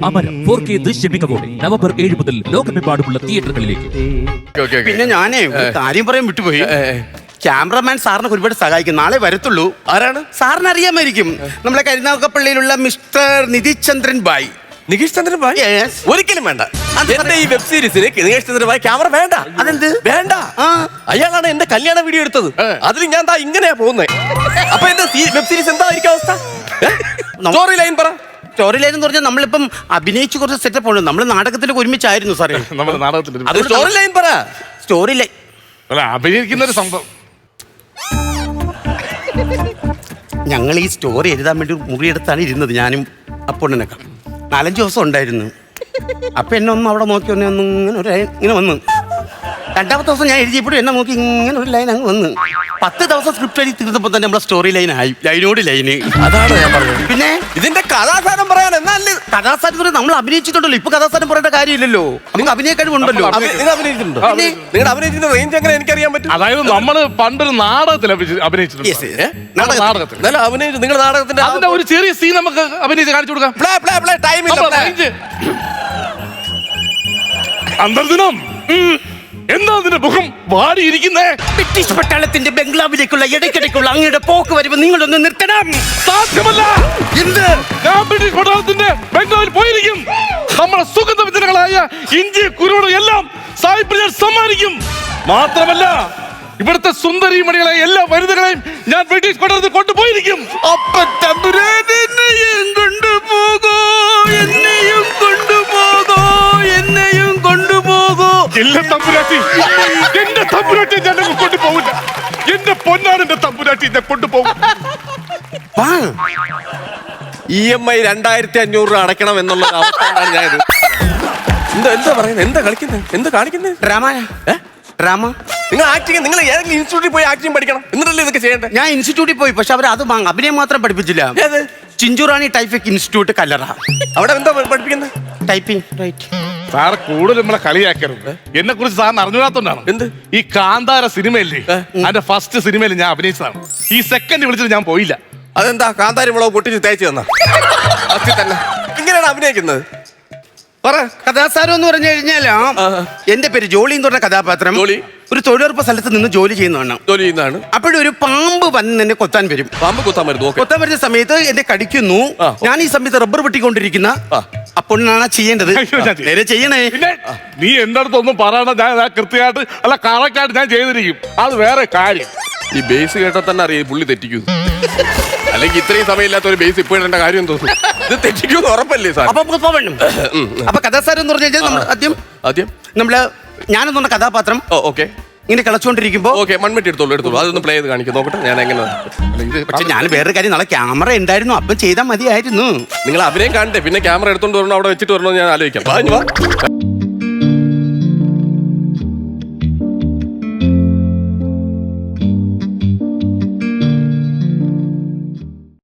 Amaram 4K ദൃശ്യമികവോടെ November 7 മുതൽ ലോകമെമ്പാടുമുള്ള തിയേറ്ററുകളിലേക്ക്. പിന്നെ ഞാനേ ഒരു കാര്യം പറയാൻ വിട്ടുപോയി. ക്യാമറമാൻ സാറിനെ ഒരുപാട് സഹായിക്കും. നാളെ വരത്തുള്ളൂ. ആരാണ്? സാറിന് അറിയാമായിരിക്കും. നമ്മളെ കരുനാഗപ്പള്ളിയിലുള്ള മിസ്റ്റർ നിതീഷ് ചന്ദ്രൻ ബായ്. നികേഷ് ചന്ദ്രൻ ഭായ്? ഒരിക്കലും വേണ്ട. എന്റെ ഈ വെബ് സീരീസിന് നികേഷ് ചന്ദ്രൻ ഭായ് ക്യാമറ വേണ്ട. അതെന്ത് വേണ്ട? അയാളാണ് എന്റെ കല്യാണ വീഡിയോ എടുത്തത്. അതിൽ ഞാൻ ദാ ഇങ്ങനെയാ പോകുന്നത്. അപ്പൊ എന്റെ വെബ് സീരീസ് എന്തായിരിക്കും അവസ്ഥ? സ്റ്റോറി ലൈൻ പറ. സ്റ്റോറി ലൈൻ എന്ന് പറഞ്ഞാൽ നമ്മളിപ്പം അഭിനയിച്ച് കുറച്ച് സെറ്റപ്പ് ഉണ്ട്. നമ്മൾ നാടകത്തിലൊക്കെ ഒരുമിച്ചായിരുന്നു സാറേ. നമ്മുടെ നാടകത്തിൽ അത് സ്റ്റോറി ലൈൻ പറ. സ്റ്റോറി ലൈൻ അഭിനയിക്കുന്ന ഒരു സംഭവം. ഞങ്ങൾ ഈ സ്റ്റോറി എഴുതാൻ വേണ്ടി മുറിയെടുത്താണ് ഇരുന്നത്. ഞാനും അപ്പൊണ്ണനൊക്കെ 4-5 ദിവസം ഉണ്ടായിരുന്നു. അപ്പൊ എന്നെ ഒന്ന് അവിടെ നോക്കി ഒന്ന് ഇങ്ങനെ ഒരു ലൈൻ ഇങ്ങനെ വന്നു. രണ്ടാമത്തെ ദിവസം ഞാൻ എഴുതിയപ്പോഴും എന്നെ നോക്കി ഇങ്ങനെ ഒരു ലൈൻ അങ്ങ് വന്നു. 10 ദിവസം സ്ക്രിപ്റ്റ് എഴുതി തീർന്നപ്പോൾ തന്നെ നമ്മളെ സ്റ്റോറി ലൈൻ ആയി. ലൈനോട് ലൈന്. അതാണ് ഞാൻ പറഞ്ഞത്. പിന്നെ ഇതിന്റെ കഥാസാരം പറയാൻ എന്നാല് കഥാസാരം നമ്മൾ അഭിനയിച്ചിട്ടുണ്ടല്ലോ. ഇപ്പൊ കഥാസാരം പറയേണ്ട കാര്യമില്ലല്ലോ. നമുക്ക് അഭിനയ കഴിവുണ്ടല്ലോ. നിങ്ങൾ അഭിനയിച്ചിട്ടുണ്ടോ? നിങ്ങളുടെ അഭിനയിച്ചിന്റെ റേഞ്ച് എങ്ങനെ എനിക്കറിയാൻ പറ്റും? അതായത് നമ്മള് പണ്ടൊരു നാടകത്തിൽ അഭിനയിച്ചിട്ടുണ്ട്. നാടകത്തിൽ നിങ്ങളുടെ നാടകത്തിന്റെ അതിന്റെ ഒരു ചെറിയ സീൻ നമുക്ക് അഭിനയിച്ച് കാണിച്ചു കൊടുക്കാം. അന്തർദിനം എന്താ അതിന്റെ മുഖം വാടിയിരിക്കുന്നേ? ബ്രിട്ടീഷ് പട്ടാളത്തിന്റെ ബംഗ്ലാവിലേക്കുള്ള ഇടയ്ക്കിടയ്ക്കുള്ള അങ്ങയുടെ പോക്ക് വരുമ്പോൾ നിങ്ങളൊന്ന് നിർത്തണം. സാധ്യമല്ല. എന്ത്? ഞാൻ ബ്രിട്ടീഷ് പട്ടാളത്തിന്റെ ബംഗ്ലാവിൽ പോയിരിക്കും. നമ്മുടെ സുഗന്ധവ്യഞ്ജനങ്ങളായ ഇഞ്ചി കുരുമുളക് എല്ലാം സായിപ്പ് ഞാൻ സമ്മാനിക്കും. മാത്രമല്ല ഇവിടുത്തെ സുന്ദരി മണികളെ എല്ലാ വനിതകളെയും ഞാൻ ബ്രിട്ടീഷ് പട്ടാളത്തിൽ കൊണ്ടുപോയിരിക്കും. എന്നെയും കൊണ്ടുപോകോ, എന്നെയും കൊണ്ടുപോകോ, എന്നെയും കൊണ്ടുപോകോ. ഇല്ല തമ്പുരാട്ടി, എന്റെ തമ്പുരാട്ടി ഞാൻ കൊണ്ടുപോകില്ല. എന്റെ പൊന്നാണെന്റെ തമ്പുരാട്ടി എന്നെ കൊണ്ടുപോകും. EMI 2500 അടയ്ക്കണം എന്നുള്ള അവസ്ഥയാണ് ഞാൻ. എന്താ പറയുന്നത്? എന്താ കളിക്കുന്നത്? എന്താ കാണിക്കുന്നത്? Drama drama. നിങ്ങൾ ആക്ടിങ്, നിങ്ങൾ ഏതെങ്കിലും ഇൻസ്റ്റിറ്റ്യൂട്ടിൽ പോയി ആക്ടിങ് പഠിക്കണം. എന്നിട്ടല്ലേ ഇതൊക്കെ ചെയ്യേണ്ടത്? ഞാൻ ഇൻസ്റ്റിറ്റ്യൂട്ടിൽ പോയി, പക്ഷെ അവർ അത് അഭിനയം മാത്രം പഠിപ്പിച്ചില്ല. ഏത്? ചിഞ്ചുറാണി ടൈപ്പിക് ഇൻസ്റ്റിറ്റ്യൂട്ട് കല്ലറ. അവിടെ എന്താ പഠിപ്പിക്കുന്നത്? ടൈപ്പിംഗ്. റൈറ്റ്. സാറ് കൂടുതൽ നമ്മളെ കളിയാക്കരുത്. എന്നെ കുറിച്ച് സാറിന് അറിഞ്ഞുകൂടാത്തോണ്ടാണ്. എന്ത്? ഈ കാന്താര സിനിമയല്ലേ, അതിന്റെ ഫസ്റ്റ് സിനിമയിൽ ഞാൻ അഭിനയിച്ചതാണ്. ഈ സെക്കൻഡ് വിളിച്ചിട്ട് ഞാൻ പോയില്ല. അതെന്താ? കാന്താരി മുളക് പൊട്ടിച്ച് തേച്ച് തന്ന തന്നെ ഇങ്ങനെയാണ് അഭിനയിക്കുന്നത്? പറ. കഥാസാരം എന്ന് പറഞ്ഞു കഴിഞ്ഞാൽ എന്റെ പേര് ജോളി എന്ന് പറഞ്ഞ കഥാപാത്രം ജോളി ഒരു തൊഴിലുറപ്പ് സ്ഥലത്ത് നിന്ന് ജോലി ചെയ്യുന്നതാണ്. ജോലി ചെയ്യുന്നതാണ്. അപ്പോഴൊരു പാമ്പ് വന്ന് എന്നെ കൊത്താൻ വരും. പാമ്പ് കൊത്താൻ വരുന്നു. കൊത്താൻ വരുന്ന സമയത്ത് എന്നെ കടിക്കുന്നു. ഞാൻ ഈ സമയത്ത് റബ്ബർ വെട്ടിക്കൊണ്ടിരിക്കുന്ന അപ്പൊണ്ണാണ് ചെയ്യേണ്ടത്. നേരെ ചെയ്യണേ. പിന്നെ നീ എന്റെ അടുത്തൊന്നും പറയണ, ഞാൻ കൃത്യമായിട്ട് അല്ല കറക്റ്റായിട്ട് ഞാൻ ചെയ്തിരിക്കും. അത് വേറെ കാര്യം. ഈ ബേസ് കേട്ടാൽ തന്നെ അറിയാം പുള്ളി തെറ്റിക്കുന്നു. അല്ലെങ്കിൽ ഇത്രയും സമയമില്ലാത്ത ഒരു ബേസ് ഇപ്പൊ ഇടേണ്ട കാര്യം തോന്നുന്നു. ഇത് തെറ്റിക്കുമെന്ന് ഉറപ്പല്ലേ സാർ? അപ്പൊ കഥാസാരം എന്ന് പറഞ്ഞു കഴിഞ്ഞാൽ ആദ്യം നമ്മള് ഞാനെന്ന് പറഞ്ഞ കഥാപാത്രം ഓക്കെ ഇങ്ങനെ കളിച്ചോണ്ടിരിക്കുമ്പോ മൺമെട്ടി എടുത്തോളൂ. അതൊന്ന് പ്ലേ ചെയ്ത് കാണിക്കും നോക്കട്ടെ ഞാൻ എങ്ങനെ. പക്ഷെ ഞാൻ വേറൊരു കാര്യം, നാളെ ക്യാമറ ഉണ്ടായിരുന്നു, അപ്പം ചെയ്താൽ മതിയായിരുന്നു. നിങ്ങൾ അഭിനയം കാണട്ടെ, പിന്നെ ക്യാമറ എടുത്തോണ്ട് വരണോ അവിടെ വെച്ചിട്ട് വരണോ ഞാൻ ആലോചിക്കാം.